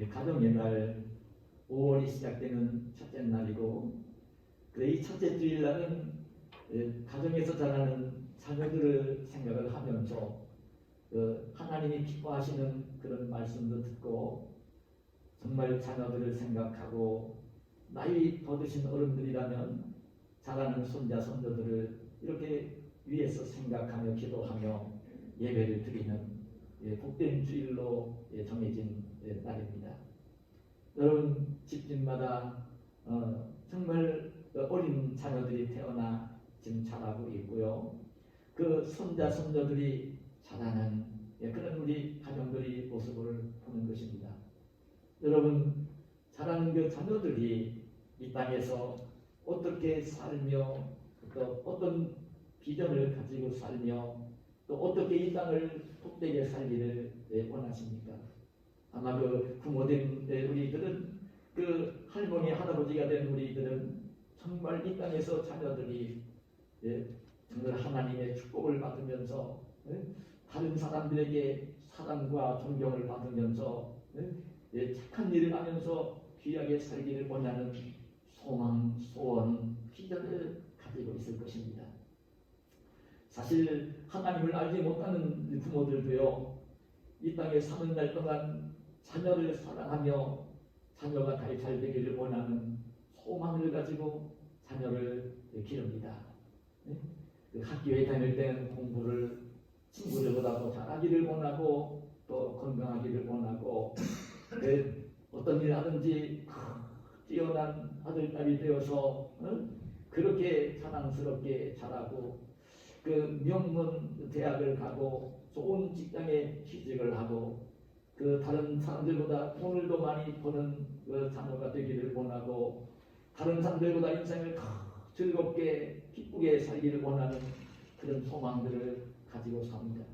가정의 날 5월이 시작되는 첫째 날이고, 이 첫째 주일날은 가정에서 자라는 자녀들을 생각을 하면서 하나님이 기뻐하시는 그런 말씀도 듣고, 정말 자녀들을 생각하고 나이 더 드신 어른들이라면 자라는 손자 손녀들을 이렇게 위해서 생각하며 기도하며 예배를 드리는 복된 주일로 정해진 날입니다. 여러분 집집마다 정말 어린 자녀들이 태어나 지금 자라고 있고요. 그 손자 손녀들이 자라는 그런 우리 가정들이 모습을 보는 것입니다. 여러분, 자라는 그 자녀들이 이 땅에서 어떻게 살며 또 어떤 비전을 가지고 살며 또 어떻게 이 땅을 복되게 살기를 원하십니까? 아마 그 부모된 우리들은, 그 할머니 할아버지가 된 우리들은 정말 이 땅에서 자녀들이 정말 하나님의 축복을 받으면서 다른 사람들에게 사랑과 존경을 받으면서 착한 일을 하면서 귀하게 살기를 원하는 소망, 소원, 비전을 가지고 있을 것입니다. 사실 하나님을 알지 못하는 부모들도요, 이 땅에 사는 날 동안 자녀를 사랑하며 자녀가 잘 되기를 원하는 소망을 가지고 자녀를 기릅니다. 학교에 다닐 때는 공부를 친구들보다도 잘하기를 원하고 또 건강하기를 원하고, 어떤 일 하든지 뛰어난 아들딸이 되어서 그렇게 자랑스럽게 자라고, 그 명문 대학을 가고 좋은 직장에 취직을 하고 그 다른 사람들보다 돈을 더 많이 버는 그 자녀가 되기를 원하고, 다른 사람들보다 인생을 즐겁게 기쁘게 살기를 원하는 그런 소망들을 가지고 삽니다.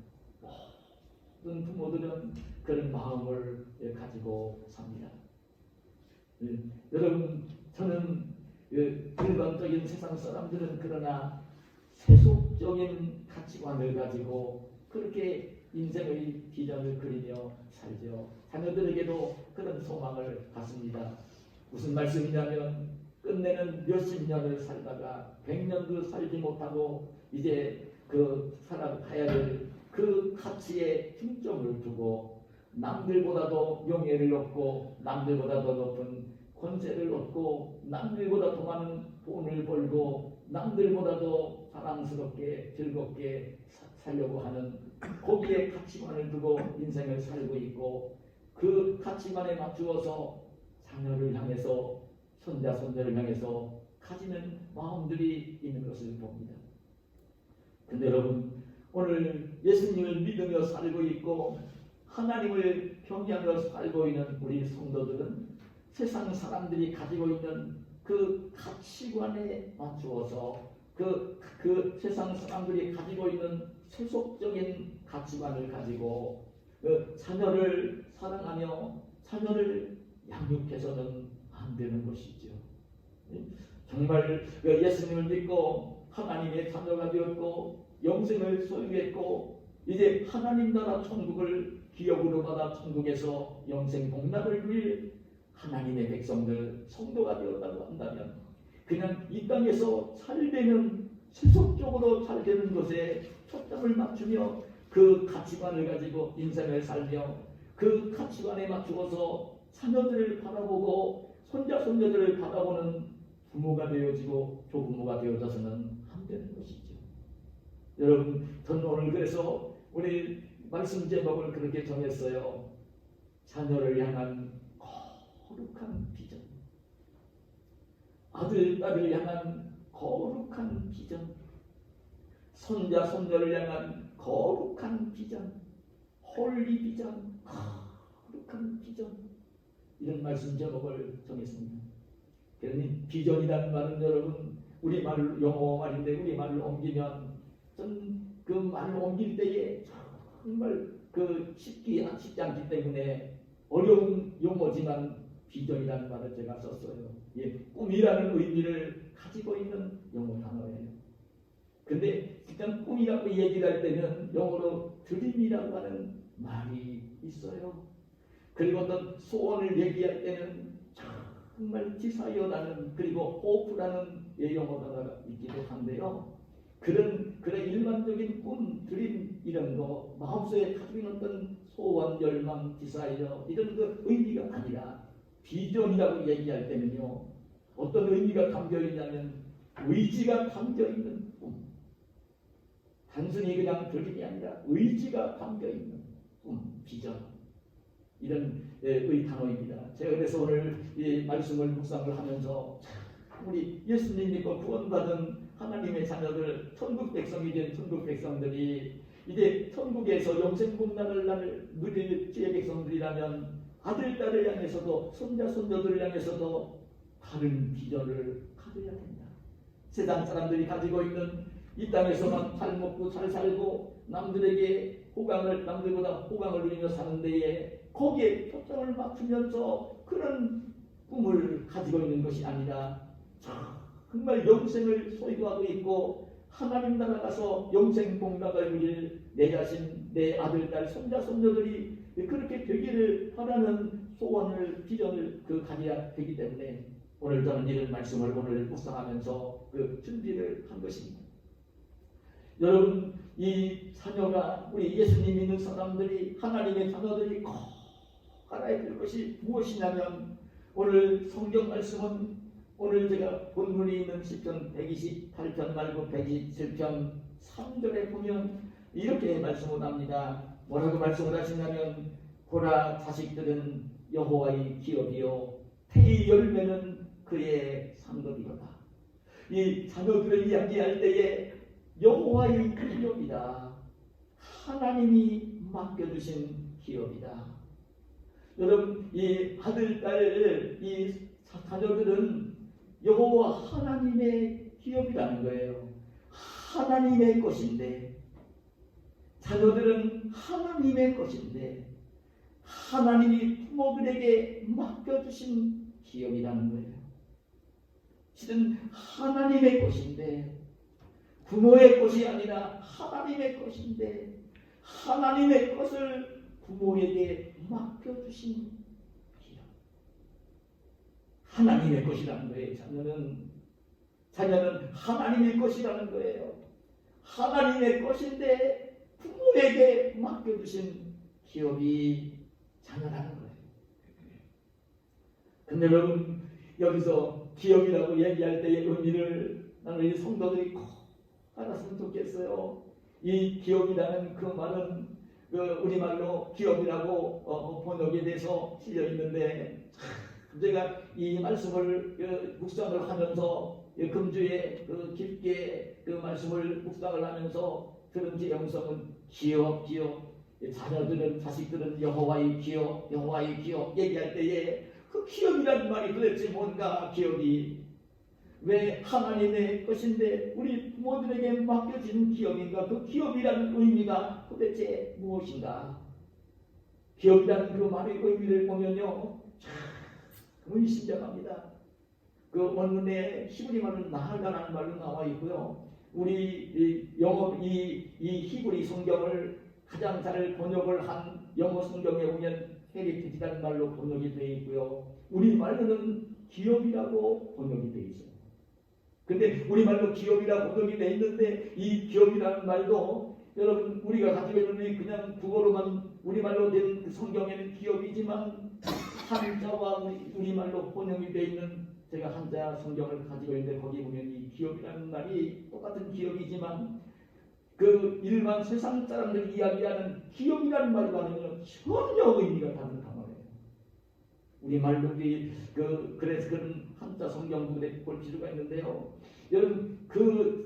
모든 부모들은 그런 마음을 가지고 삽니다. 여러분, 저는 일반적인 세상 사람들은 그러나 세속적인 가치관을 가지고 그렇게 인생의 비전을 그리며 살죠. 자녀들에게도 그런 소망을 갖습니다. 무슨 말씀이냐면, 끝내는 몇십 년을 살다가 100년도 살지 못하고 이제 살아가야 될 그 가치에 중점을 두고 남들보다도 명예를 얻고 남들보다도 높은 권세를 얻고 남들보다 더 많은 돈을 벌고 남들보다도 사랑스럽게 즐겁게 살려고 하는 거기에 가치관을 두고 인생을 살고 있고, 그 가치관에 맞추어서 자녀를 향해서 손자 손녀를 향해서 가지는 마음들이 있는 것을 봅니다. 근데 여러분, 오늘 예수님을 믿으며 살고 있고 하나님을 경외하며 살고 있는 우리 성도들은 세상 사람들이 가지고 있는 그 가치관에 맞추어서 그 세상 사람들이 가지고 있는 세속적인 가치관을 가지고 자녀를 사랑하며 자녀를 양육해서는 안 되는 것이죠. 정말 예수님을 믿고 하나님의 자녀가 되었고 영생을 소유했고 이제 하나님 나라 천국을 기업으로 받아 천국에서 영생 복락을 누릴 하나님의 백성들, 성도가 되었다고 한다면 그냥 이 땅에서 잘 되는, 세속적으로 잘 되는 것에 초점을 맞추며 그 가치관을 가지고 인생을 살며 그 가치관에 맞추어서 자녀들을 바라보고 손자 손녀들을 바라보는 부모가 되어지고 조부모가 되어져서는 안 되는 것이죠. 여러분, 저는 오늘 그래서 우리 말씀 제목을 그렇게 정했어요. 자녀를 향한 거룩한 비전, 아들, 딸을 향한 거룩한 비전, 손자, 손녀를 향한 거룩한 비전, 홀리 비전, 거룩한 비전, 이런 말씀 제목을 정했습니다. 그러니 비전이라는 말은 여러분, 우리말 영어 말인데 우리말로 옮기면 그 말을 옮길 때에 정말 쉽지 않기 때문에 어려운 용어지만 비전이라는 말을 제가 썼어요. 꿈이라는 의미를 가지고 있는 영어 단어예요. 근데 일단 꿈이라고 얘기를 할 때는 영어로 드림이라고 하는 말이 있어요. 그리고 어떤 소원을 얘기할 때는 정말 디사이어라는 그리고 호프라는 영어가 있기도 한데요. 그런 일반적인 꿈, 드림 이런 거 마음속에 가지고 있는 어떤 소원, 열망, 디사이어 이런 그 의미가 아니라 비전이라고 얘기할 때는요. 어떤 의미가 담겨 있냐면 의지가 담겨 있는 꿈. 단순히 그냥 드림이 아니라 의지가 담겨 있는 꿈, 비전. 이런 단어입니다. 제가 그래서 오늘 이 말씀을 묵상을 하면서 우리 예수님 믿고 구원받은 하나님의 자녀들, 천국 백성이 된 천국 백성들이 이제 천국에서 영생 복락을 누릴 주의 백성들이라면 아들, 딸을 향해서도 손자, 손녀들을 향해서도 다른 비전을 가져야 된다. 세상 사람들이 가지고 있는 이 땅에서만 잘 먹고 잘 살고 남들보다 호강을 누리며 사는 데에 거기에 초점을 맞추면서 그런 꿈을 가지고 있는 것이 아니라 정말 영생을 소유하고 있고 하나님 나라 가서 영생 복락을 누릴 내 자신, 내 아들, 딸, 손자, 손녀들이 그렇게 되기를 바라는 소원을, 비전을 가져야 되기 때문에 오늘 저는 이런 말씀을 오늘 묵상하면서 준비를 한 것입니다. 여러분, 이 자녀가 우리 예수님 믿는 사람들이 하나님의 자녀들이 꼭 알아야 될 것이 무엇이냐면 오늘 성경 말씀은 오늘 제가 본문이 있는 시편 128편 말고 127편 3절에 보면 이렇게 말씀을 합니다. 뭐라고 말씀을 하시냐면 보라 자식들은 여호와의 기업이요 태의 열매는 그의 상급이로다. 이 자녀들을 이야기할 때에 여호와의 기업이다. 하나님이 맡겨주신 기업이다. 여러분, 이 아들, 딸, 이 자녀들은 여호와 하나님의 기업이라는 거예요. 하나님의 것인데, 자녀들은 하나님의 것인데, 하나님이 부모들에게 맡겨주신 기업이라는 거예요. 실은 하나님의 것인데, 부모의 것이 아니라 하나님의 것인데, 하나님의 것을 부모에게 맡겨주신 기업. 하나님의 것이라는 거예요. 자녀는 하나님의 것이라는 거예요. 하나님의 것인데 부모에게 맡겨주신 기업이 자녀라는 거예요. 근데 여러분, 여기서 기업이라고 얘기할 때의 의미를 나는 이 성도들이 꼭 알았으면 좋겠어요. 이 기업이라는 그 말은 우리말로 기업이라고 번역이 돼서 실려 있는데, 제가 이 말씀을 묵상을 하면서 금주에 깊게 말씀을 묵상을 하면서 들은 제 영성은 기업, 자녀들은, 자식들은 여호와의 기업 얘기할 때에 그 기업이라는 말이 도대체 뭔가, 기업이 왜 하나님의 것인데 우리 부모들에게 맡겨진 기업인가? 그 기업이라는 의미가 도대체 무엇인가? 기업이라는 그 말의 의미를 보면요, 참 의심장합니다. 그 원문에 히브리 말로 나하다라는 말로 나와 있고요. 우리 이 히브리 성경을 가장 잘 번역을 한 영어 성경에 보면 헤리티지라는 말로 번역이 되어 있고요. 우리 말로는 기업이라고 번역이 되어 있어요. 근데 우리말로 기업이라고 번역이 되어 있는데 이 기업이라는 말도 여러분 우리가 가지고 있는 그냥 국어로만 우리말로 된 그 성경에는 기업이지만 한자와 우리말로 번역이 되어 있는 제가 한자 성경을 가지고 있는데 거기 보면 이 기업이라는 말이 똑같은 기업이지만 그 일반 세상 사람들이 이야기하는 기업이라는 말과는 전혀 의미가 다른 단어예요. 우리말로 그래서 그런 한자 성경들에 볼 필요가 있는데요. 여러분,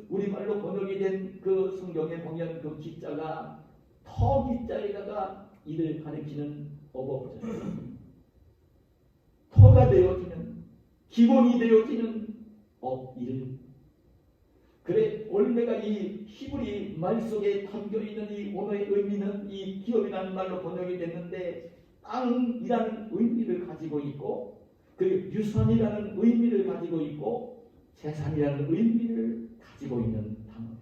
우리말로 번역이 된 그 성경에 보면 그 기자가 터 기자에다가 이를 가리키는 어법자예요. 터가 되어지는, 기본이 되어지는 이름. 그래, 원래가 이 히브리 말 속에 담겨 있는 이 언어의 의미는 이 기업이라는 말로 번역이 됐는데 땅이라는 의미를 가지고 있고, 그리고 유산이라는 의미를 가지고 있고, 재산이라는 의미를 가지고 있는 단어예요.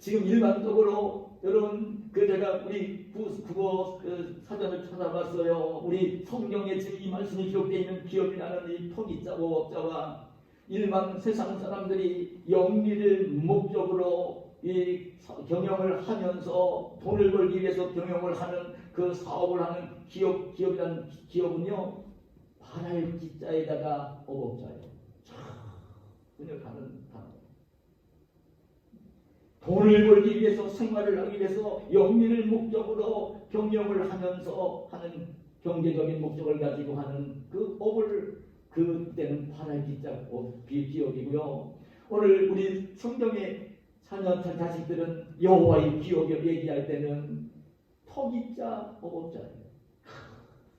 지금 일반적으로 여러분 제가 우리 국어 사전을 찾아봤어요. 우리 성경에 지금 이 말씀이 기록되어 있는 기업이라는 이 토기자 오업자와 일반 세상 사람들이 영리를 목적으로 이 경영을 하면서 돈을 벌기 위해서 경영을 하는 그 사업을 하는 기업이라는 기업은요, 발할 기자에다가 어업자예요. 번역하는 단어. 돈을 벌기 위해서, 생활을 하기 위해서 영리를 목적으로 경영을 하면서 하는 경제적인 목적을 가지고 하는 그 업을 그때는 발할 기자 기업이고요. 오늘 우리 성경의 자식들은 여호와의 기업을 얘기할 때는 토기자 업자예요.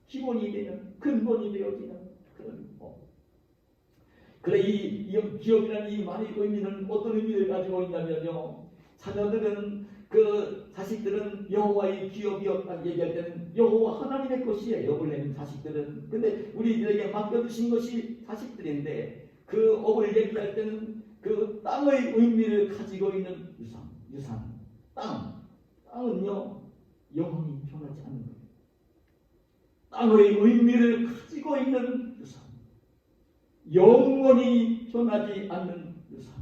기본이 되는, 근본이 되어지는 그런 법. 그래, 이 기업이라는 이 말의 의미는 어떤 의미를 가지고 있냐면요, 자녀들은 자식들은 여호와의 기업이었다고 얘기할 때는 여호와 하나님의 것이에요. 업을 내는 자식들은. 근데 우리들에게 맡겨주신 것이 자식들인데 그 업을 얘기할 때는 그 땅의 의미를 가지고 있는 유산. 땅은요, 영원히 변하지 않는 거예요. 땅의 의미를 가지고 있는 유산. 영원히 변하지 않는 유산.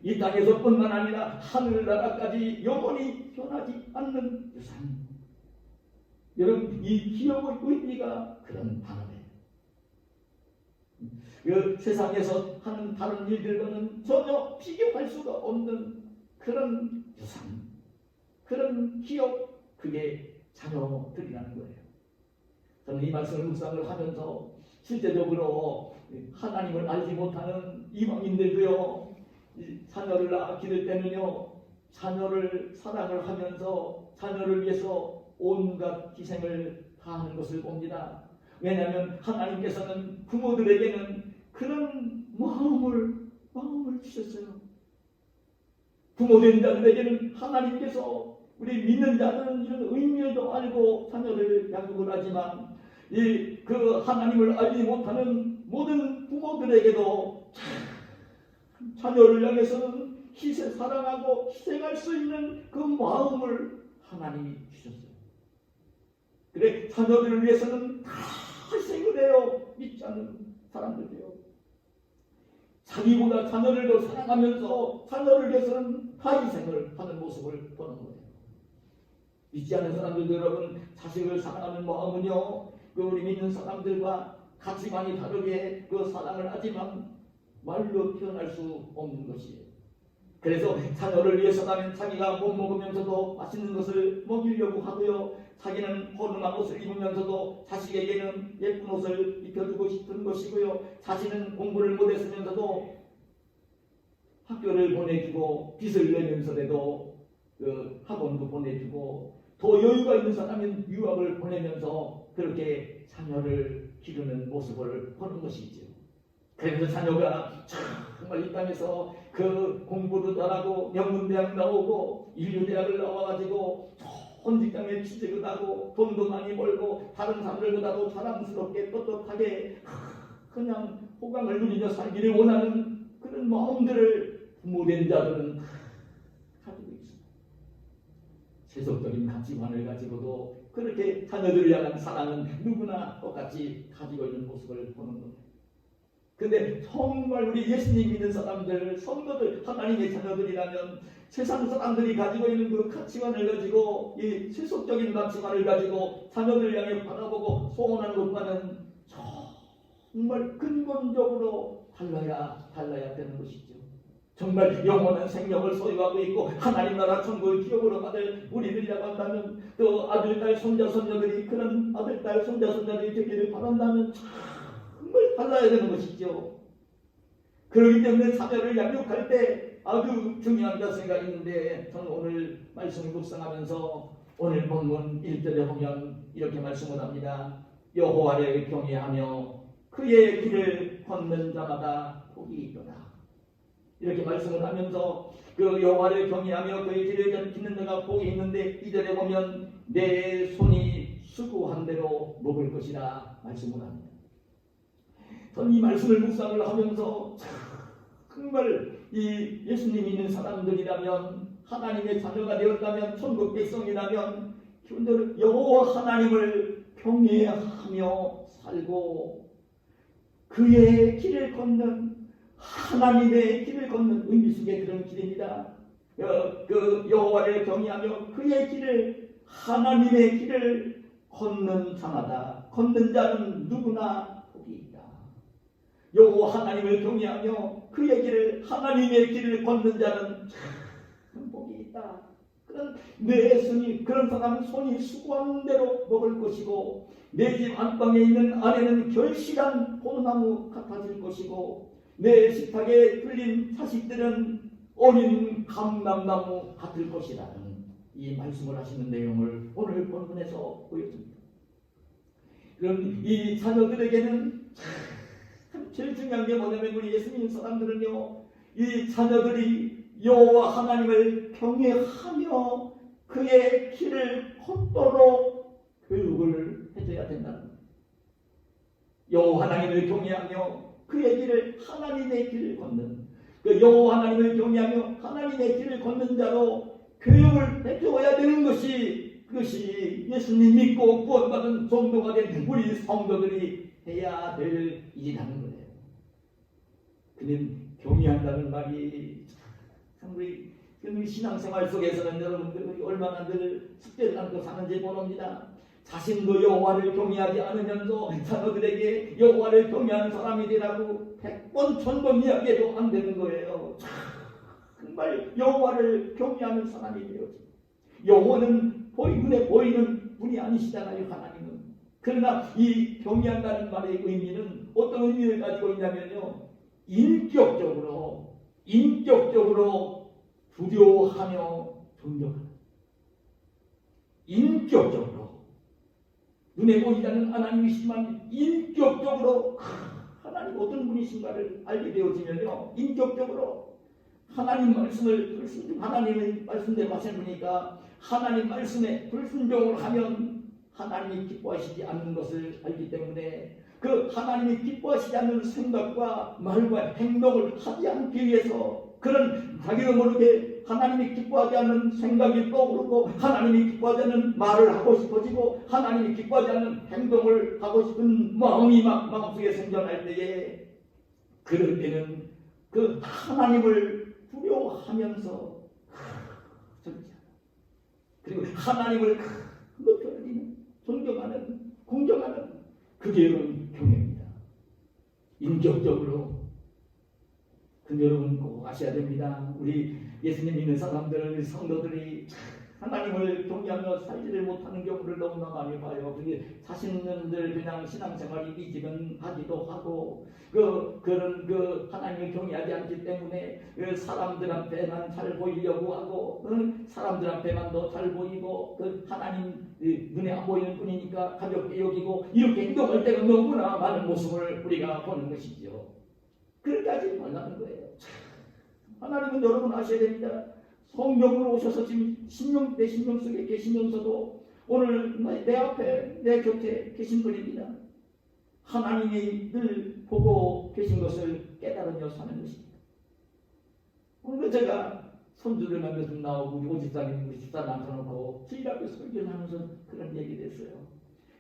이 땅에서뿐만 아니라 하늘나라까지 영원히 변하지 않는 유산. 여러분, 이 기업의 의미가 그런 단어예요. 그 세상에서 하는 다른 일들과는 전혀 비교할 수가 없는 그런 유산, 그런 기업, 그게 자녀들이라는 거예요. 저는 이 말씀을 묵상을 하면서 실제적으로 하나님을 알지 못하는 이방인들도요, 자녀를 기를 때는요, 자녀를 사랑을 하면서 자녀를 위해서 온갖 희생을 다하는 것을 봅니다. 왜냐하면 하나님께서는 부모들에게는 그런 마음을 주셨어요. 부모된 자들에게는 하나님께서 우리 믿는 자들은 이런 의미도 알고 자녀를 양육을 하지만 그 하나님을 알지 못하는 모든 부모들에게도 자녀를 향해서는 사랑하고 희생할 수 있는 그 마음을 하나님이 주셨어요. 그래, 자녀들을 위해서는 다 희생을 해요. 믿지 않는 사람들이요. 자기보다 자녀를 더 사랑하면서 자녀를 위해서는 다 희생을 하는 모습을 보는 거예요. 믿지 않는 사람들도 여러분, 자식을 사랑하는 마음은요, 우리 믿는 사람들과 가치관이 다르게 사랑을 하지만 말로 표현할 수 없는 것이에요. 그래서 자녀를 위해서라면 자기가 못 먹으면서도 맛있는 것을 먹이려고 하고요, 자기는 허름한 옷을 입으면서도 자식에게는 예쁜 옷을 입혀주고 싶은 것이고요, 자신은 공부를 못했으면서도 학교를 보내주고 빚을 내면서라도 학원도 보내주고, 더 여유가 있는 사람은 유학을 보내면서 그렇게 자녀를 기르는 모습을 보는 것이죠. 그래서 자녀가 정말 이 땅에서 공부도 잘하고 명문대학 나오고 인류대학을 나와가지고 좋은 직장에 취직을 하고 돈도 많이 벌고 다른 사람들보다도 자랑스럽게 떳떳하게 그냥 호강을 누리며 살기를 원하는 그런 마음들을 부모된 자들은 가지고 있습니다. 세속적인 가치관을 가지고도 그렇게 자녀들을 향한 사랑은 누구나 똑같이 가지고 있는 모습을 보는 겁니다. 근데 정말 우리 예수님 믿는 사람들, 성도들, 하나님의 자녀들이라면 세상 사람들이 가지고 있는 그 가치관을 가지고, 이 세속적인 가치관을 가지고 자녀들을 향해 바라보고 소원하는 것과는 정말 근본적으로 달라야 되는 것이죠. 정말 영원한 생명을 소유하고 있고 하나님 나라 천국의 기업으로 받을 우리들이라고 한다면, 또 아들, 딸, 손자, 손녀들이 그런 아들, 딸, 손자, 손녀들이 되기를 바란다면 정말 달라야 되는 것이죠. 그렇기 때문에 자녀를 양육할 때 아주 중요하다 생각이 있는데, 저는 오늘 말씀을 묵상하면서 오늘 본문 1절에 보면 이렇게 말씀을 합니다. 여호와를 경외하며 그의 길을 걷는 자마다 복이 있도다. 이렇게 말씀을 하면서 그 여호와를 경외하며 그의 길을 걷는 자가 복이 있는데, 2절에 보면 내 손이 수고한 대로 먹을 것이라 말씀을 합니다. 저는 이 말씀을 묵상을 하면서 정말 이 예수님 믿는 사람들이라면, 하나님의 자녀가 되었다면, 천국 백성이라면 여호와 하나님을 경외하며 살고 그의 길을 걷는, 하나님의 길을 걷는 의미 속의 그런 길입니다. 그 여호와를 경외하며 그의 길을, 하나님의 길을 걷는 자마다, 걷는 자는 누구나 복이 있다. 여호와 하나님을 경외하며 그의 길을, 하나님의 길을 걷는 자는 참 복이 있다. 그런 내 손이, 그런 사람은 손이 수고한 대로 먹을 것이고, 내 집 안방에 있는 아내는 결실한 포도나무 같아질 것이고, 내 식탁에 들린 자식들은 어린 감람나무 같을 것이라는 이 말씀을 하시는 내용을 오늘 본문에서 보여줍니다. 그럼 이 자녀들에게는 참 제일 중요한 게 뭐냐면, 우리 예수 믿는 사람들은요, 이 자녀들이 여호와 하나님을 경외하며 그의 길을 걷도록 교육을 해줘야 된다는 거예요. 여호와 하나님을 경외하며 그의 길을, 하나님의 길을 걷는, 그 여호와 하나님을 경외하며 하나님의 길을 걷는 자로 교육을 해줘야 되는 것이, 그것이 예수님 믿고 구원받은 성도가 된 우리 성도들이 해야 될 일이라는 거예요. 그는 경외한다는 말이 참 우리 신앙생활 속에서는 여러분들이 얼마나 늘 숙제를 안고 사는지 모릅니다. 자신도 여호와를 경외하지 않으면서 자녀들에게 여호와를 경외하는 사람이 되라고 100번 1000번 이야기해도 안 되는 거예요. 정말 여호와를 경외하는 사람이 되어지. 여호와는 눈에 보이는 분이 아니시잖아요, 하나님은. 그러나 이 경외한다는 말의 의미는 어떤 의미를 가지고 있냐면요, 인격적으로 두려워하며 존경하는, 인격적으로 눈에 보이지 않는 하나님이시지만 인격적으로 하나님 어떤 분이신가를 알게 되어지면요, 인격적으로 하나님 말씀을 하나님의 말씀대로 하시니까 하나님 말씀에 불순종을 하면 하나님이 기뻐하시지 않는 것을 알기 때문에, 그 하나님이 기뻐하시지 않는 생각과 말과 행동을 하지 않기 위해서, 그런 자기도 모르게 하나님이 기뻐하지 않는 생각이 떠오르고 하나님이 기뻐하지 않는 말을 하고 싶어지고 하나님이 기뻐하지 않는 행동을 하고 싶은 마음이 막 마음속에 생겨날 때에, 그럴 때는 그 하나님을 두려워하면서 그리고 하나님을 높여드리는, 존경하는, 공경하는, 그게 여러분 경외입니다. 인격적으로. 그 여러분 꼭 아셔야 됩니다. 우리 예수님 믿는 사람들, 성도들이 하나님을 경외하며 살지를 못하는 경우를 너무나 많이 봐요. 그게 자신들 그냥 신앙생활이 이지근 하기도 하고, 그런 하나님을 경외하지 않기 때문에 사람들한테만 잘 보이려고 하고, 사람들한테만 더 잘 보이고, 하나님 눈에 안 보이는 분이니까 가볍게 여기고, 이렇게 행동할 때가 너무나 많은 모습을 우리가 보는 것이죠. 그렇게 하지 말라는 거예요. 하나님은 여러분 아셔야 됩니다. 성령으로 오셔서 지금 내 심령 속에 계시면서도 오늘 내 앞에, 내 곁에 계신 분입니다. 하나님이 늘 보고 계신 것을 깨달으며 사는 것입니다. 오늘 제가 손주들 만나서 나오고 우리 집사님, 우리 집사 남편하고 주일 앞에 설교를 하면서 그런 얘기를 했어요.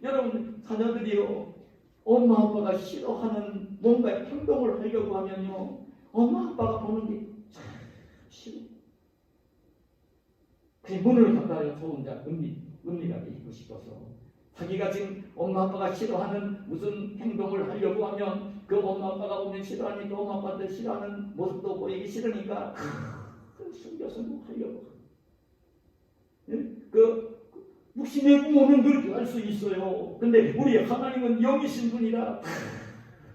여러분, 자녀들이요, 엄마 아빠가 싫어하는 뭔가 행동을 하려고 하면요, 엄마 아빠가 보는 게 참 싫어. 그 문을 갖다가 저 혼자 은밀하게 있고 싶어서, 자기가 지금 엄마 아빠가 싫어하는 무슨 행동을 하려고 하면 그 엄마 아빠가 보면 싫어하니까, 엄마 아빠한테 싫어하는 모습도 보이기 싫으니까 숨겨서 뭐 하려고. 육신의 부모는 그렇게 할 수 있어요. 근데 우리 하나님은 영이신 분이라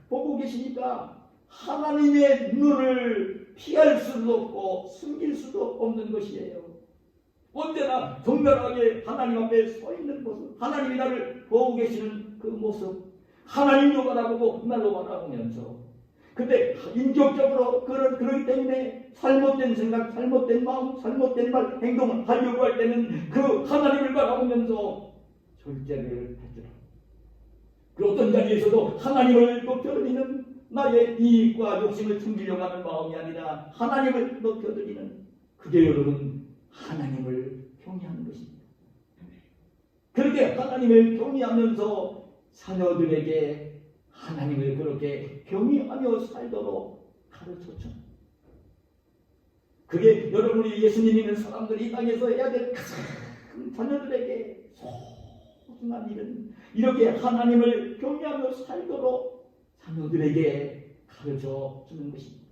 보고 계시니까 하나님의 눈을 피할 수도 없고 숨길 수도 없는 것이에요. 언제나 정결하게 하나님 앞에 서 있는 모습, 하나님이 나를 보고 계시는 그 모습, 하나님도 바라보고 나도 바라보면서, 근데 인격적으로 그러기 때문에 잘못된 생각, 잘못된 마음, 잘못된 말, 행동을 하려고 할 때는 그 하나님을 바라보면서 절제를 해주라. 그 어떤 자리에서도 하나님을 높여드리는 나의 이익과 욕심을 챙기려고 하는 마음이 아니라 하나님을 높여드리는, 그게 여러분 하나님을 경외하는 것입니다. 그렇게 하나님을 경외하면서 자녀들에게 하나님을 그렇게 경외하며 살도록 가르쳐줘. 그게 여러분이 예수님 믿는 사람들이 이 땅에서 해야 될 가장 자녀들에게 소중한 일은 이렇게 하나님을 경외하며 살도록 자녀들에게 가르쳐 주는 것입니다.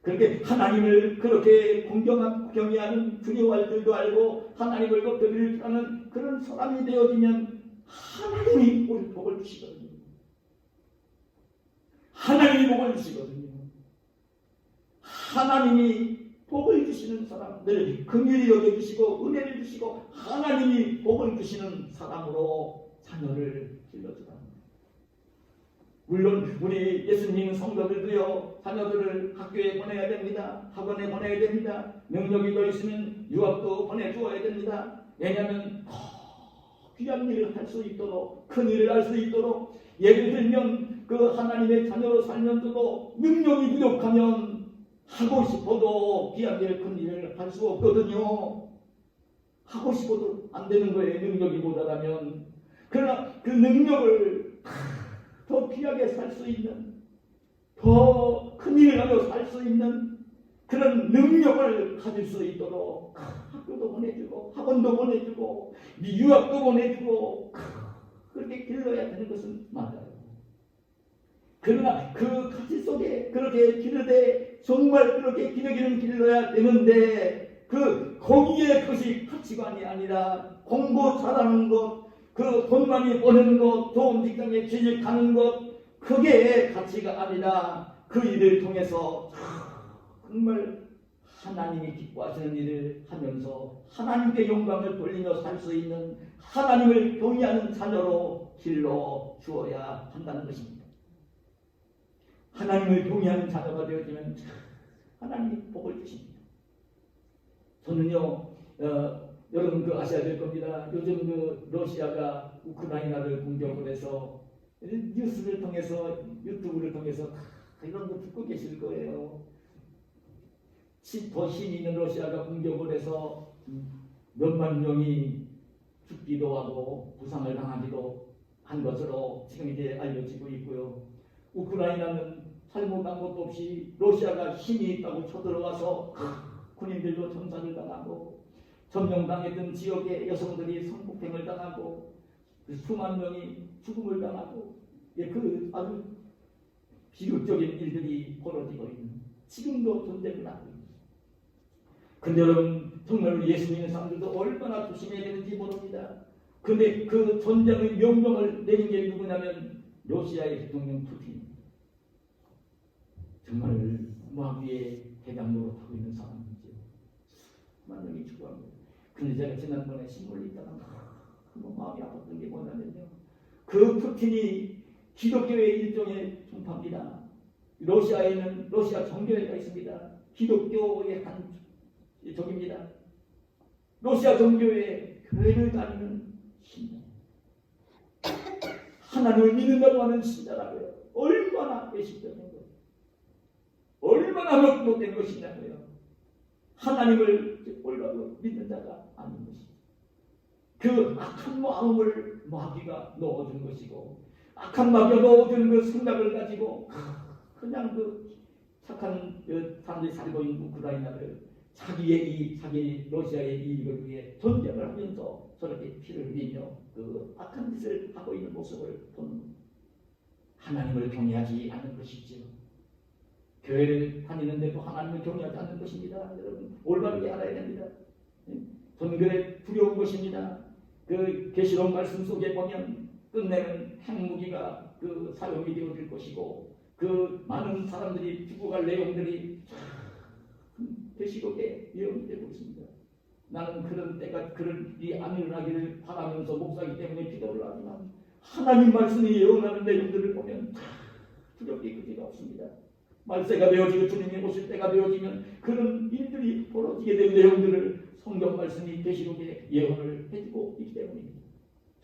그렇게 하나님을 그렇게 경외하는 두려워할 줄도 알고 하나님을 높여드릴 줄 아는 그런 사람이 되어지면 하나님이 우리 복을 주시거든요. 하나님이 복을 주시거든요. 하나님이 복을 주시는 사람들, 긍휼히 여겨주시고 은혜를 주시고 하나님이 복을 주시는 사람으로 자녀를 길러주라. 물론 우리 예수 믿는 성도들도요, 자녀들을 학교에 보내야 됩니다. 학원에 보내야 됩니다. 능력이 더 있으면 유학도 보내주어야 됩니다. 왜냐하면 귀한 일을 할 수 있도록, 큰 일을 할 수 있도록. 예를 들면 그 하나님의 자녀로 살면서도 능력이 부족하면 하고 싶어도 귀한 일, 큰 일을 할 수 없거든요. 하고 싶어도 안 되는 거예요, 능력이 모자라면. 그러나 그 능력을 더 귀하게 살 수 있는, 더 큰 일을 하며 살 수 있는 그런 능력을 가질 수 있도록 학교도 보내주고 학원도 보내주고 유학도 보내주고 그렇게 길러야 되는 것은 맞아요. 그러나 그 가치 속에 그렇게 기르되 정말 그렇게 기르기는 길러야 되는데 거기에 그것이 가치관이 아니라 공부 잘하는 것, 그 돈 많이 버는 것, 좋은 직장에 취직하는 것, 그게 가치가 아니라 그 일을 통해서 정말 하나님이 기뻐하시는 일을 하면서 하나님께 영광을 돌리며 살 수 있는 하나님을 경외하는 자녀로 길러 주어야 한다는 것입니다. 하나님을 경외하는 자녀가 되어지면 하나님이 복을 주십니다. 저는요, 여러분 아셔야 될 겁니다. 요즘 러시아가 우크라이나를 공격을 해서 뉴스를 통해서, 유튜브를 통해서 이런 거 듣고 계실 거예요. 더 힘이 있는 러시아가 공격을 해서 몇만 명이 죽기도 하고 부상을 당하기도 한 것으로 지금 이제 알려지고 있고요. 우크라이나는 잘못한 것도 없이 러시아가 힘이 있다고 쳐들어가서 군인들도 전사를 당하고 점령당했던 지역의 여성들이 성폭행을 당하고 수만 명이 죽음을 당하고 아주 비극적인 일들이 벌어지고 있는, 지금도 존재를 하고 있는. 근데 여러분 정말 우리 예수 믿는 사람들도 얼마나 조심해야 되는지 모릅니다. 근데 그 전쟁의 명령을 내린 게 누구냐면 러시아의 대통령 푸틴입니다. 정말 마귀의 대장 노릇하고 있는 사람이죠. 수만 명이 죽어갑니다. 근데 제가 지난번에 신문을 읽다가 한번 마음이 아팠던 게 뭐냐면요, 그 푸틴이 기독교의 일종의 종파입니다. 러시아에는 러시아 정교회가 있습니다. 기독교의 한 적입니다. 러시아 정교회 교회를 다니는 신자, 하나님을 믿는다고 하는 신자라고요. 얼마나 외식적인 거예요. 얼마나 못된 것이냐고요. 하나님을 올라도 믿는 자가 아닌 것이죠. 그 악한 마음을 마귀가 넣어준 것이고, 악한 마귀가 넣어준 그 생각을 가지고 그냥 착한 사람들이 살고 있는 우크라이나를 자기의 이익, 자기 러시아의 이익을 위해 전쟁을 하면서 저렇게 피를 흘리며 그 악한 짓을 하고 있는 모습을 본, 하나님을 경외하지 않는 것이지요. 교회를 다니는데도 하나님을 경외하지 않는 것입니다. 여러분 올바르게 알아야 됩니다. 전결에 두려운 것입니다. 그 계시록 말씀 속에 보면 끝내는 핵무기가 사용이 되어질 것이고, 그 많은 사람들이 죽어갈 내용들이 계시록에 예언이 되고 있습니다. 나는 그런 때가 그런 일이 안 일어나기를 바라면서 목사이기 때문에 기도를 하지만 하나님 말씀이 예언하는 내용들을 보면 두렵게 그지가 없습니다. 말세가 되어지고 주님이 오실 때가 되어지면 그런 일들이 벌어지게 될 내용들을 성경 말씀이 계시록에 예언을 해주고 있기 때문입니다.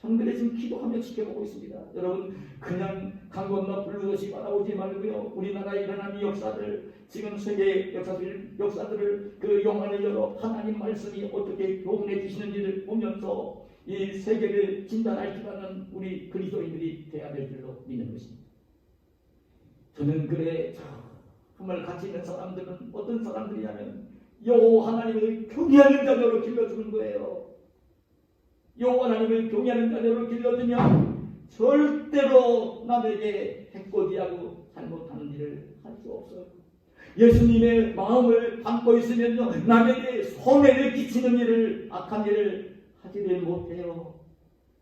한글에 지금 기도하며 지켜보고 있습니다. 여러분 그냥 강 건너 블루도시 바라보지 말고요. 우리나라에 일어난 이 역사들 지금 세계 역사들을 그 영안을 열어 하나님 말씀이 어떻게 교훈해 주시는지를 보면서 이 세계를 진단할 줄 아는 우리 그리스도인들이 되어야 될 줄로 믿는 것입니다. 저는 그래 정말 가치 있는 사람들은 어떤 사람들이냐면 여호와 하나님을 경외하는 자녀로 길러주는 거예요. 여호와 하나님을 경외하는 자녀로 길러주면 절대로 남에게 해코지하고 잘못하는 일을 할 수 없어요. 예수님의 마음을 담고 있으면요 남에게 손해를 끼치는 일을 악한 일을 하지를 못해요.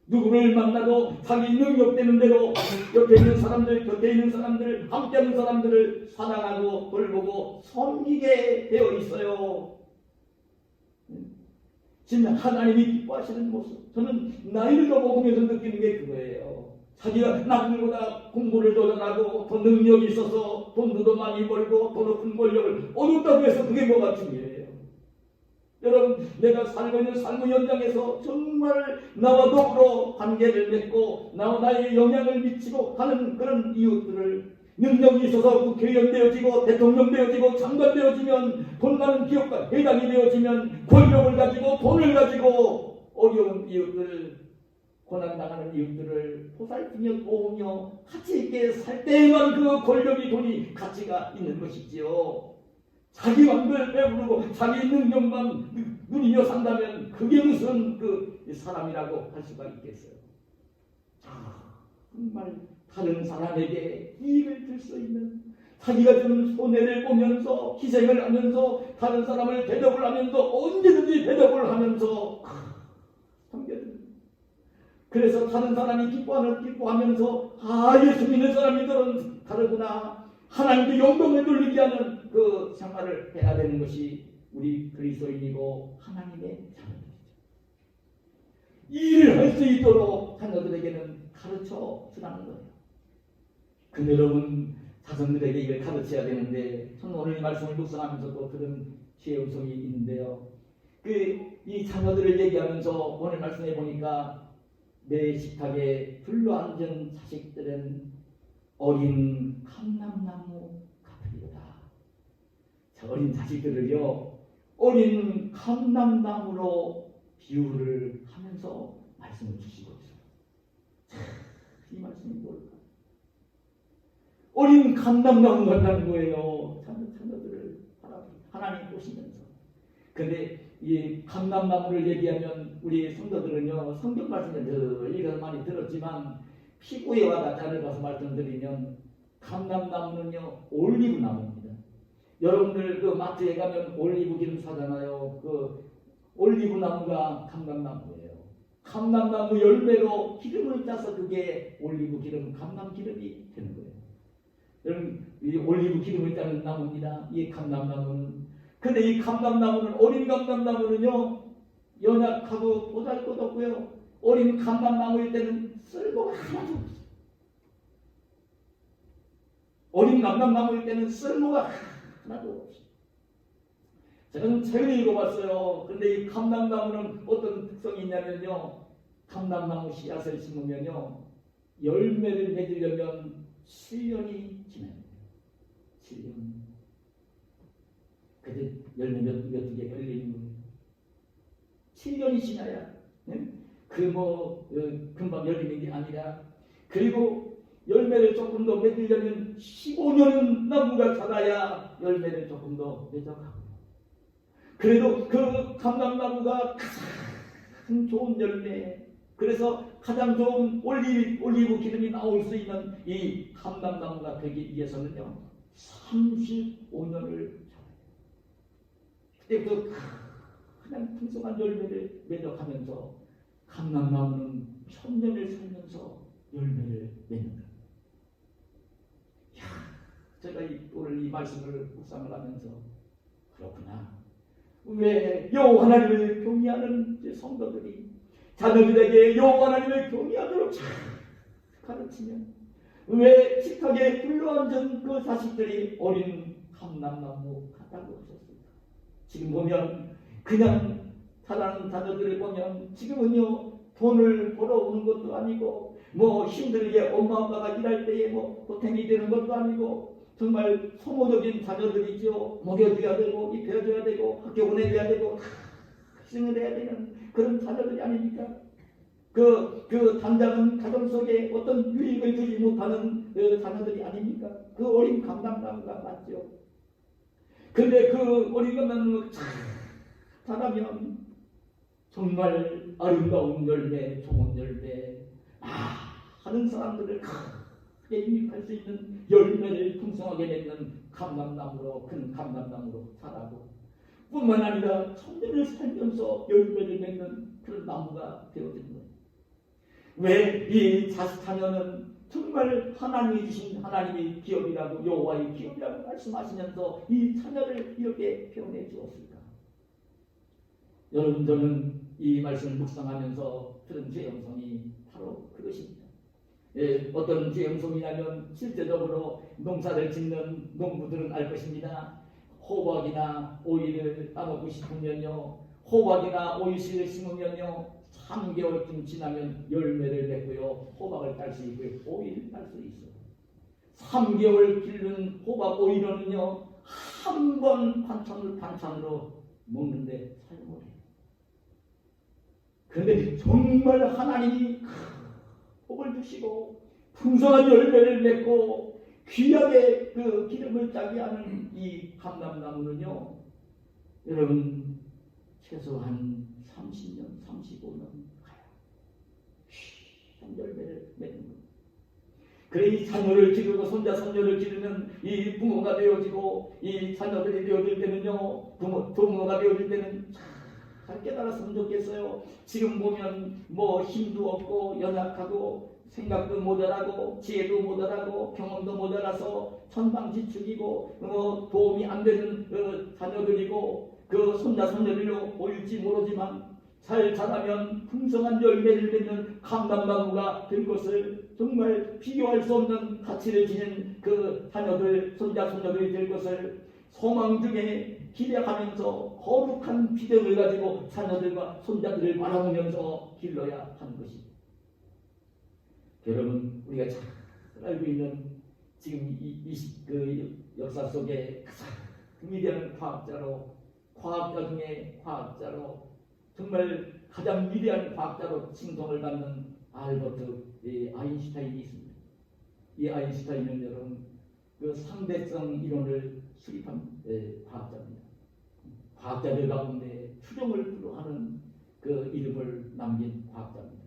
누구를 만나도 자기 능력되는 대로 옆에 있는 사람들, 곁에 있는 사람들, 함께하는 사람들을 사랑하고 돌보고 섬기게 되어 있어요. 진짜 하나님이 기뻐하시는 모습. 저는 나이를 더 먹으면서 느끼는 게 그거예요. 자기가 남들보다 공부를 더 잘하고 더 능력이 있어서 돈도 더 많이 벌고 더 높은 권력을 얻었다고 해서 그게 뭐가 중요해요. 여러분 내가 살고 있는 삶의 현장에서 정말 나와 더불어 관계를 맺고 나에게 영향을 미치고 하는 그런 이웃들을 능력이 있어서 국회의원 되어지고 대통령 되어지고 장관 되어지면 돈 많은 기업가 회장이 되어지면 권력을 가지고 돈을 가지고 어려운 이웃들 고난당하는 이웃들을 보살피며 도우며 가치 있게 살 때에만 그 권력이 돈이 가치가 있는 것이지요. 자기 마음을 배부르고 자기 능력만 누리며 산다면 그게 무슨 그 사람이라고 할 수가 있겠어요. 정말 다른 사람에게 이익을 줄 수 있는 자기가 주는 손해를 보면서 희생을 하면서 다른 사람을 대접을 하면서 언제든지 대접을 하면서 섬겨줍니다. 그래서 다른 사람이 기뻐하면서 예수 믿는 사람들은 다르구나. 하나님께 영광을 돌리게 하는 그 생활을 해야 되는 것이 우리 그리스도인이고 하나님의 자녀들이죠. 이 일을 할 수 있도록 자녀들에게는 가르쳐 주라는 거예요. 근데 여러분 자손들에게 이걸 가르쳐야 되는데 저는 오늘 이 말씀을 묵상하면서 또 들은 지혜음성이 있는데요. 이 자녀들을 얘기하면서 오늘 말씀해 보니까 내 식탁에 둘러앉은 자식들은 어린 감람나무 같으리로다. 자, 어린 자식들을요 어린 감람나무로 비유를 하면서 말씀을 주시고 있어요. 이 말씀이 뭘까? 어린 감람나무 같다는 거예요. 자녀들을 하나님 보시면서. 근데 이 감람나무를 얘기하면 우리 성도들은요 성경 말씀을 늘 이런 많이 들었지만 피부에 와닿지 않아서 말씀드리면 감람나무는요 올리브 나무입니다. 여러분들 그 마트에 가면 올리브 기름 사잖아요. 그 올리브 나무가 감람나무예요. 감람나무 열매로 기름을 짜서 그게 올리브 기름, 감람 기름이 되는 거예요. 여러분 이 올리브 기름을 짜는 나무입니다. 이 감람나무는. 근데 이 감람나무는 어린 감람나무는요 연약하고 보잘것없고요. 어린 감람나무일 때는 쓸모가 하나도 없어요. 어린 감람나무일 때는 쓸모가 하나도 없어요. 저는 책을 읽어봤어요. 근데 이 감람나무는 어떤 특성이 있냐면요. 감람나무 씨앗을 심으면요. 열매를 맺으려면 7년이 지나요. 7년. 그래서 열매 몇 개 걸리는 거예요. 7년이 지나야. 금방 열리는 게 아니라. 그리고 열매를 조금 더 맺으려면 15년은 나무가 자라야 열매를 조금 더 맺어가고. 그래도 그 감람나무가 가장 좋은 열매, 그래서 가장 좋은 올리브 기름이 나올 수 있는 이 감람나무가 되기 위해서는요 35년을 자라요. 그때부터 그냥 풍성한 열매를 맺어가면서 감람나무는 1000년을 살면서 열매를 맺는 거예요. 제가 오늘 이 말씀을 묵상을 하면서 그렇구나. 왜 여호와 하나님을 경외하는 성도들이 자녀들에게 여호와 하나님을 경외하도록 잘 가르치면 왜 식탁에 둘러앉은 그 자식들이 어린 감람나무 같다고 하셨습니까? 지금 보면 그냥 자라는 자녀들을 보면 지금은요 돈을 벌어오는 것도 아니고 뭐 힘들게 엄마 아빠가 일할 때에 뭐 보탬이 되는 것도 아니고 정말 소모적인 자녀들이죠. 먹여줘야 되고 입혀줘야 되고 학교 보내줘야 되고 다 희생을 해야 되는 그런 자녀들이 아닙니까? 그 당장은 가정 속에 어떤 유익을 주지 못하는 자녀들이 아닙니까? 그 어린 감당감가 맞죠. 근데 그 어린 감당감을 잘하면 정말 아름다운 열매, 좋은 열매, 하는 사람들을 크게 유익할 수 있는 열매를 풍성하게 맺는 감람나무로, 큰 감람나무로 자라고 뿐만 아니라 천년을 살면서 열매를 맺는 그런 나무가 되어지는 거예요. 왜 이 자녀는 정말 하나님이 주신 하나님의 기업이라고 여호와의 기업이라고 말씀하시면서 이 자녀를 이렇게 표현해 주었을까? 여러분 저는 이 말씀을 묵상하면서 들은 주의 영성이 바로 그것입니다. 어떤 주의 영성이냐면 실제적으로 농사를 짓는 농부들은 알 것입니다. 호박이나 오이를 따먹고 싶으면요, 호박이나 오이씨를 심으면요 3개월쯤 지나면 열매를 맺고요 호박을 딸 수 있고요 오이를 딸 수 있어요. 3개월 기른 호박 오이로는요 한 번 반찬으로 먹는데 사용을 해요. 그런데 정말 하나님이 복을 주시고 풍성한 열매를 맺고 귀하게 그 기름을 짜게 하는 이 감람나무는요 여러분 최소한 30년, 35년 가야 귀한 열매를 맺는 겁니다. 그래 이 자녀를 기르고 손자 손녀를 기르는 이 부모가 되어지고 이 자녀들이 되어질 때는요 부모가 되어질 때는 잘 깨달았으면 좋겠어요. 지금 보면 뭐 힘도 없고 연약하고 생각도 모자라고 지혜도 모자라고 경험도 모자라서 천방지축이고 도움이 안 되는 자녀들이고 그 손자 손녀들로 보일지 모르지만 잘 자라면 풍성한 열매를 맺는 감람나무가 될 것을 정말 비교할 수 없는 가치를 지닌 그 자녀들 손자 손녀들이 될 것을 소망 중에 기대하면서 거룩한 비전을 가지고 자녀들과 손자들을 바라보면서 길러야 하는 것입니다. 여러분 우리가 잘 알고 있는 지금 그 역사 속에 가장 위대한 과학자 중에 과학자로 정말 가장 위대한 과학자로 칭송을 받는 알버트 아인슈타인이 있습니다. 이 아인슈타인은 여러분 그 상대성 이론을 수립한 과학자입니다. 과학자들 가운데 추종을 불허하는 그 이름을 남긴 과학자입니다.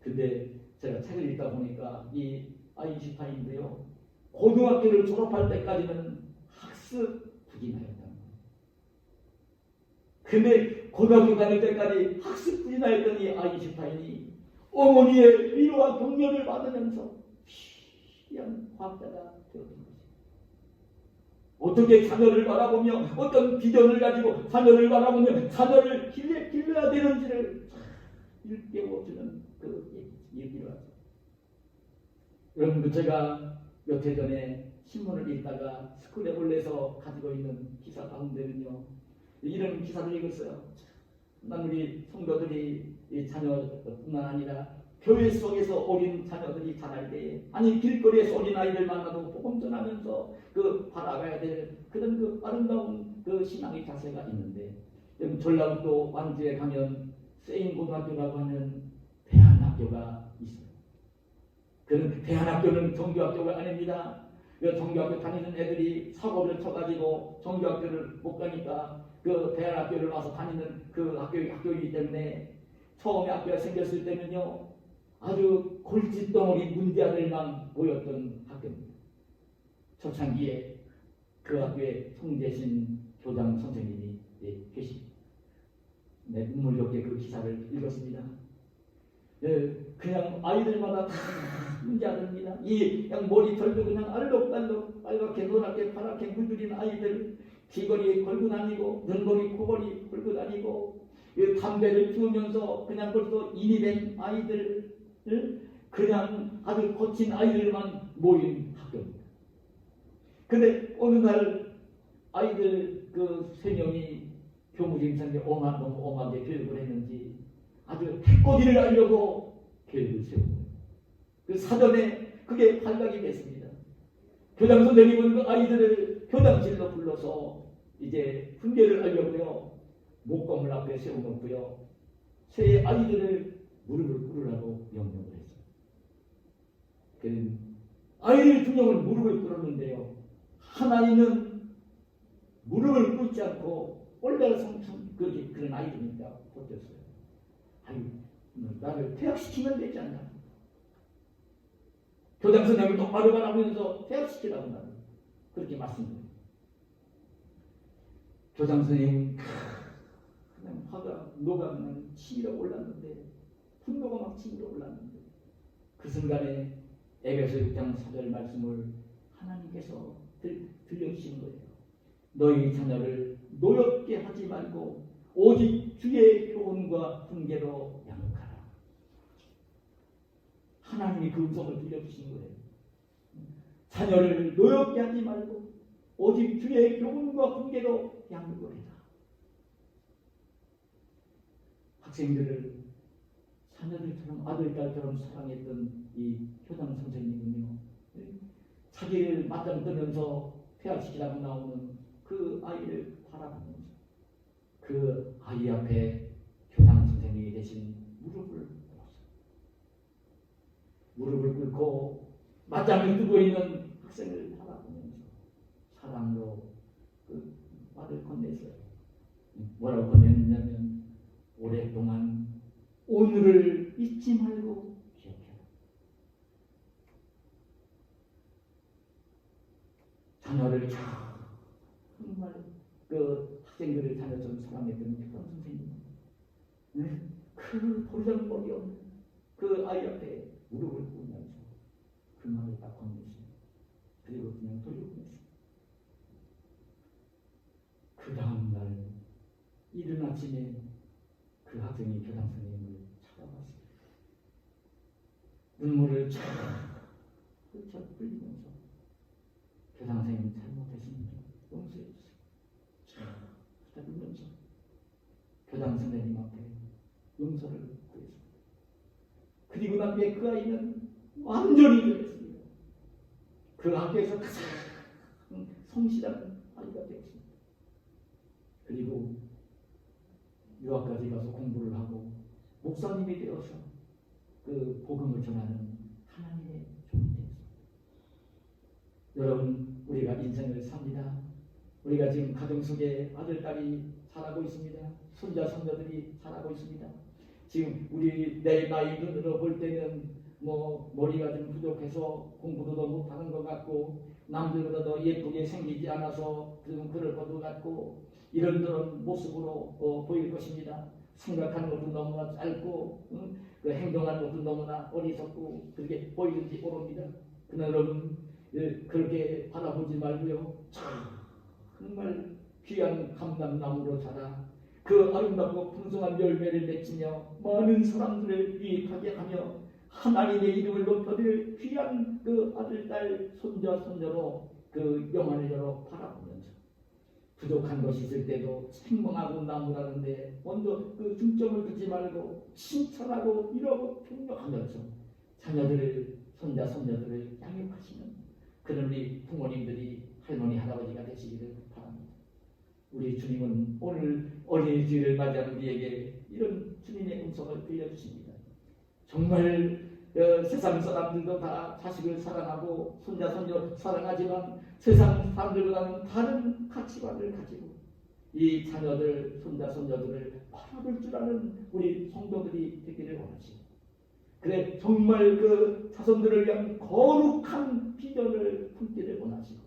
근데 제가 책을 읽다 보니까 이 아인슈타인도요 고등학교를 졸업할 때까지는 학습 부진하였다는 거예요. 근데 고등학교 다닐 때까지 학습 부진하였던 이 아인슈타인이 어머니의 위로와 격려를 받으면서 귀한 과학자가 되었던 것입니다. 어떻게 자녀를 바라보며 어떤 비전을 가지고 자녀를 바라보며 자녀를 길러야 되는지를 일깨워주는 그 얘기를 하죠. 여러분 제가 몇 해 전에 신문을 읽다가 스크래블에서 가지고 있는 기사 가운데는요 이런 기사를 읽었어요. 난 우리 성도들이 이 자녀뿐만 아니라 교회 속에서 어린 자녀들이 자랄 때에 아니 길거리에서 어린 아이들 만나도 복음 전하면서 그 바라봐야 될 그런 그 아름다운 그 신앙의 자세가 있는데 여기 전라북도 완주에 가면 세인고등학교라고 하는 대안학교가 있어요. 그 대안학교는 정규학교가 아닙니다. 정규학교 다니는 애들이 사고를 쳐가지고 정규학교를 못 가니까 그 대안학교를 와서 다니는 그 학교이기 때문에 처음에 학교가 생겼을 때는요 아주 골칫덩어리 문제아들만 모였던 학교입니다. 초창기에 그 학교에 송재신 교장 선생님이 계십니다. 눈물겹게 그 기사를 읽었습니다. 그냥 아이들마다 다 문제아들입니다. 이 그냥 머리털도 그냥 알록달록 빨갛게 노랗게 파랗게 물들인 아이들, 귀걸이 걸고 다니고 눈걸이 코걸이 걸고 다니고 담배를 피우면서 그냥 벌써 인이 된 아이들, 그냥 아주 거친 아이들만 모인 학교입니다. 근데 어느 날 아이들 그 3명이 교무팀장님이 너무 엄하게 교육을 했는지 아주 해코지를 하려고 계획을 세운 거예요. 그 사전에 그게 발각이 됐습니다. 교장 선생님은 그 아이들을 교장실로 불러서 이제 훈계를 하려고요. 목검을 앞에 세워놓고요. 세 아이들을 무릎을 꿇으라고 명령을 했어요. 그 아이들 두 명은 무릎을 꿇었는데요. 한 아이는 무릎을 꿇지 않고 올라서 그런 아이들이니까 버텼어요. 아유, 나를 퇴학시키면 되지 않냐. 교장 선생님을 똑바로 바라보면서 퇴학시키라고 나는 그렇게 말씀드려요. 교장 선생님 그냥 화가 녹아면 치밀어 올랐는데 분노가 막 치밀어 올랐는데 그 순간에 에베소 6장 4절 말씀을 하나님께서 들려주신 거예요. 너희 자녀를 노엽게 하지 말고 오직 주의 교훈과 훈계로 양육하라. 하나님이 그 음성을 들려주신 거예요. 자녀를 노엽게 하지 말고 오직 주의 교훈과 훈계로 양육을 해라. 학생들을 자녀들처럼 아들, 딸처럼 사랑했던 이 교장 선생님은요, 자기를 맞짱 뜨면서 퇴학시키라고 나오는 그 아이를 바라보면서 그 아이 앞에 교장 선생님이 대신 무릎을 꿇었어요. 무릎을 꿇고 맞짱을 뜨고 있는 학생을 바라보면서 사랑으로 그 말을 건넸어요. 뭐라고 건넸느냐면 오랫동안 오늘을 잊지 말고 기억해라. 자녀를 정말 그 학생들을 자녀처럼 사랑했던 교장 선생님, 그 버르장머리 없는 그 아이 앞에 무릎을 꿇으면서 그 말을 딱 건넸습니다. 그리고 그냥 돌려보냈습니다. 그 다음날 이른 아침에 그 학생이 교장 선생님을 찾아봤습니다. 눈물을 쫙 흘리면서 교장 선생님 잘못했습니다. 용서해 주세요. 쫙 울면서 교장 선생님 앞에 용서를 구했습니다. 그리고 난 뒤에 그 아이는 완전히 변했습니다. 그 학교에서 가장 성실한 아이가 되었습니다. 그리고 유학까지 가서 공부를 하고 목사님이 되어서 그 복음을 전하는 하나님의 종이 되었습니다. 여러분, 우리가 인생을 삽니다. 우리가 지금 가정 속에 아들, 딸이 자라고 있습니다. 손자, 손녀들이 자라고 있습니다. 지금 우리 내 나이 눈으로 볼 때는 뭐 머리가 좀 부족해서 공부도 더 못하는 것 같고 남들보다 더 예쁘게 생기지 않아서 좀 그럴 것도 같고 이런저런 모습으로 보일 것입니다. 생각하는 것도 너무나 짧고 그 행동하는 것도 너무나 어리석고 그렇게 보이는지 모릅니다. 그러나 여러분 그렇게 바라보지 말고요. 정말 귀한 감람나무로 자라 그 아름답고 풍성한 열매를 맺히며 많은 사람들을 유익하게 하며 하나님의 이름을 높여드릴 귀한 그 아들, 딸, 손자, 손녀로 그 영안을 열어 바라보면서 부족한 것이 있을 때도 책망하고 나무라는데 먼저 그 중점을 두지 말고 칭찬하고 이러고 격려하면서 자녀들을, 손자, 손녀들을 양육하시는 그런 우리 부모님들이 할머니, 할아버지가 되시기를 바랍니다. 우리 주님은 오늘 어린이 주일을 맞이하는 우리에게 이런 주님의 음성을 들려주십니다. 정말 세상 사람들도 다 자식을 사랑하고 손자, 손녀 사랑하지만 세상 사람들보다는 다른 가치관을 가지고 이 자녀들, 손자, 손녀들을 바라볼 줄 아는 우리 성도들이 되기를 원하시고 그래 정말 그 자손들을 위한 거룩한 비전을 품기를 원하시고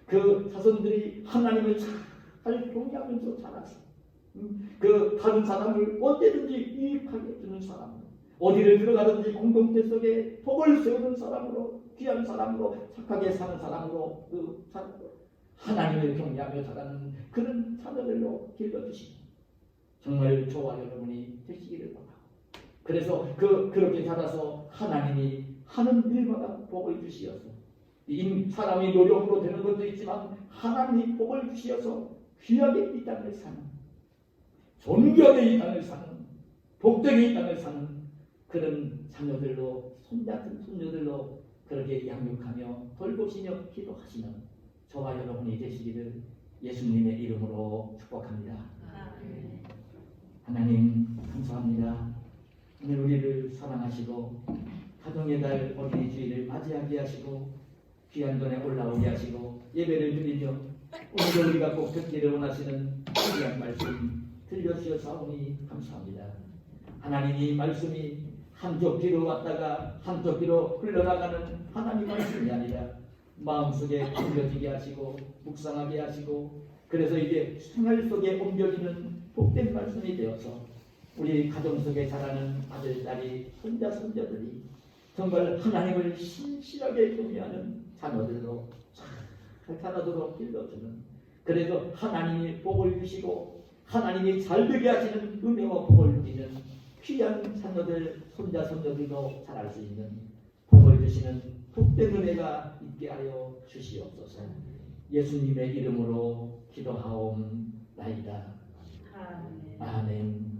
그 자손들이 하나님을 잘 경외하면서 자라서 그 다른 사람을 언제든지 유익하게 해주는 사람으로 어디를 들어가든지 공동체 속에 복을 세우는 사람으로 귀한 사람으로 착하게 사는 사람으로 그 하나님을 경외하며 자라는 그런 자녀들로 길러주시고 정말 저와 여러분이 되시기를 바랍니다. 그래서 그렇게 자라서 하나님이 하는 일마다 복을 주시어서 사람이 노력으로 되는 것도 있지만 하나님이 복을 주시어서 귀하게 이 땅을 사는 존귀하게 이 땅을 사는 복되게 이 땅을 사는 그런 자녀들로 손잡은 손녀들로 그렇게 양육하며 돌보시며 기도하시는 저와 여러분이 되시기를 예수님의 이름으로 축복합니다. 하나님 감사합니다. 오늘 우리를 사랑하시고 가정의 달 어린이 주일을 맞이하게 하시고 귀한 전에 올라오게 하시고 예배를 드리며 오늘도 우리가 꼭 듣기를 원하시는 귀한 말씀 들려주셔서오니 감사합니다. 하나님이 말씀이 한쪽 귀로 왔다가 한쪽 귀로 흘러나가는 하나님 말씀이 아니라 마음속에 옮겨지게 하시고 묵상하게 하시고 그래서 이게 생활 속에 옮겨지는 복된 말씀이 되어서 우리 가정 속에 자라는 아들, 딸이, 손자, 손자들이 정말 하나님을 신실하게 경외하는 자녀들로 잘 자라도록 길러주는 그래서 하나님이 복을 주시고 하나님이 잘 되게 하시는 은혜와 복을 누리는 귀한 자녀들, 손자, 손녀들로 자랄 수 있는 복을 주시는 복된 은혜가 있게 하여 주시옵소서. 예수님의 이름으로 기도하옵나이다. 아멘.